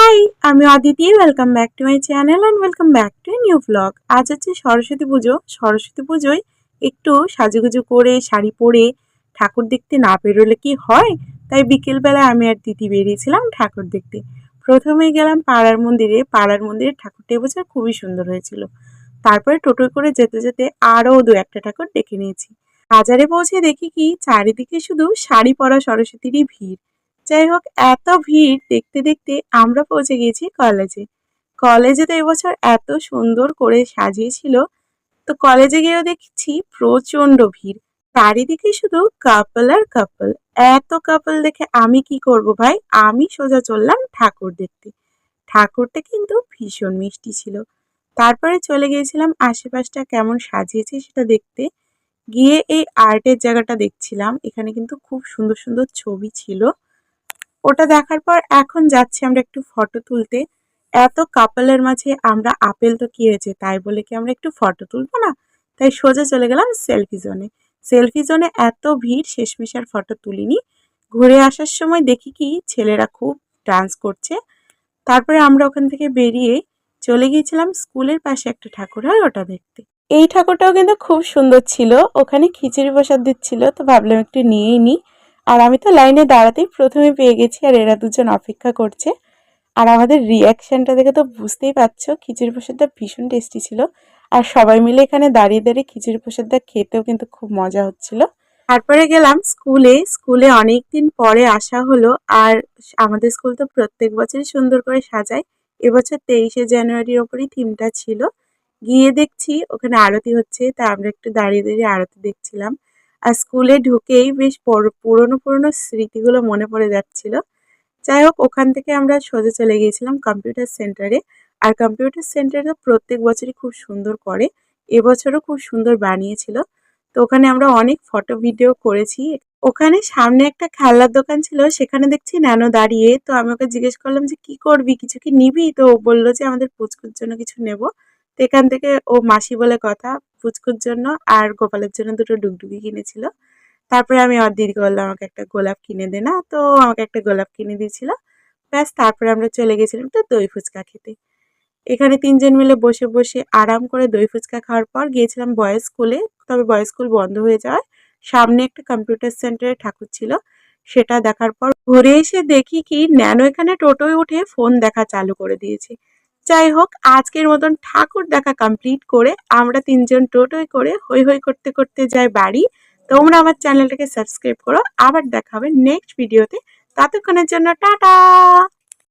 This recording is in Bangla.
হাই, আমি Aditi. Welcome back to my channel and welcome back to a new blog. আজ হচ্ছে সরস্বতী পুজো। সরস্বতী পুজোয় একটু সাজুগুজু করে শাড়ি পরে ঠাকুর দেখতে না বেরোলে কি হয়, তাই বিকেলবেলায় আমি আর দিদি বেরিয়েছিলাম ঠাকুর দেখতে। প্রথমেই গেলাম পাড়ার মন্দিরে। পাড়ার মন্দিরের ঠাকুরটা এবছর খুবই সুন্দর হয়েছিল। তারপরে টোটোয় করে যেতে যেতে আরও দু একটা ঠাকুর দেখে নিয়েছি। বাজারে পৌঁছে দেখি কি চারিদিকে শুধু শাড়ি পরা সরস্বতীরই ভিড়। যাই হোক, এত ভিড় দেখতে দেখতে আমরা পৌঁছে গিয়েছি কলেজে। কলেজে তো এবছর এত সুন্দর করে সাজিয়েছিল, তো কলেজে গিয়েও দেখছি প্রচন্ড ভিড়। চারিদিকে শুধু কাপল আর কাপল। এত কাপল দেখে আমি কি করব ভাই, আমি সোজা চললাম ঠাকুর দেখতে। ঠাকুরটা কিন্তু ভীষণ মিষ্টি ছিল। তারপরে চলে গিয়েছিলাম আশেপাশটা কেমন সাজিয়েছে সেটা দেখতে। গিয়ে এই আর্টের জায়গাটা দেখছিলাম, এখানে কিন্তু খুব সুন্দর সুন্দর ছবি ছিল। ওটা দেখার পর এখন যাচ্ছি আমরা একটু ফটো তুলতে। এত কাপলের মাঝে আমরা আপেল তো কি হয়েছে তাই বলে কি আমরা একটু ফটো তুলবো না? তাই সোজা চলে গেলাম সেলফি জোনে। সেলফি জোনে এত ভিড়, শেষমেশ আর ফটো তুলিনি। ঘুরে আসার সময় দেখি কি ছেলেরা খুব ডান্স করছে। তারপরে আমরা ওখান থেকে বেরিয়ে চলে গিয়েছিলাম স্কুলের পাশে একটা ঠাকুর হয় ওটা দেখতে। এই ঠাকুরটাও কিন্তু খুব সুন্দর ছিল। ওখানে খিচুড়ি প্রসাদ দিচ্ছিল, তো ভাবলাম একটু নিয়েই নিই। আর আমি তো লাইনে দাঁড়াতেই প্রথমে পেয়ে গেছি, আর এরা দুজন অপেক্ষা করছে। আর আমাদের রিয়াকশনটা দেখে তো বুঝতেই পারছো, খিচুড়ি প্রসাদটা ভীষণ টেস্টি ছিল। আর সবাই মিলে এখানে দাঁড়িয়ে দাঁড়িয়ে খিচুড়ি প্রসাদটা খেতেও কিন্তু খুব মজা হচ্ছিল। তারপরে গেলাম স্কুলে। স্কুলে অনেকদিন পরে আসা হলো। আর আমাদের স্কুল তো প্রত্যেক বছরই সুন্দর করে সাজায়। এবছর 23শে জানুয়ারির ওপরই থিমটা ছিল। গিয়ে দেখছি ওখানে আরতি হচ্ছে, তা আমরা একটু দাঁড়িয়ে দাঁড়িয়ে আরতি দেখছিলাম। আর স্কুলে ঢুকেই বেশ পুরোনো পুরোনো স্মৃতিগুলো মনে পড়ে যাচ্ছিল। যাই হোক, ওখান থেকে আমরা সোজা চলে গিয়েছিলাম কম্পিউটার সেন্টারে। আর কম্পিউটার সেন্টারে প্রত্যেক বছরই খুব সুন্দর করে, এবছরও খুব সুন্দর বানিয়েছিল। তো ওখানে আমরা অনেক ফটো ভিডিও করেছি। ওখানে সামনে একটা খেলনার দোকান ছিল, সেখানে দেখছি ন্যানো দাঁড়িয়ে। তো আমি ওকে জিজ্ঞেস করলাম যে কি করবি, কিছু কি নিবি? তো ও বললো যে আমাদের পুচকুর জন্য কিছু নেব। তো এখান থেকে ও মাসি বলে কথা, পুচকুর জন্য আর গোপালের জন্য দুটো ডুগডুগি কিনেছিল। তারপরে আমি ওর দিদিকে বললাম আমাকে একটা গোলাপ কিনে দে না, তো আমাকে একটা গোলাপ কিনে দিয়েছিল। ব্যাস, তারপরে আমরা চলে গেছিলাম তো দই ফুচকা খেতে। এখানে তিনজন মিলে বসে বসে আরাম করে দই ফুচকা খাওয়ার পর গিয়েছিলাম বয়েজ স্কুলে। তবে বয়েজ স্কুল বন্ধ হয়ে যাওয়ায় সামনে একটা কম্পিউটার সেন্টারে ঠাকুর ছিল, সেটা দেখার পর ঘুরে এসে দেখি কি ন্যানো এখানে টোটোয় উঠে ফোন দেখা চালু করে দিয়েছে। যাই হোক, আজকের মতন ঠাকুর দেখা কমপ্লিট করে আমরা তিনজন টোটোয় করে হই হই করতে করতে যাই বাড়ি। তোমরা আমার চ্যানেলটাকে সাবস্ক্রাইব করো। আবার দেখা হবে নেক্সট ভিডিওতে। ততক্ষণের জন্য টাটা।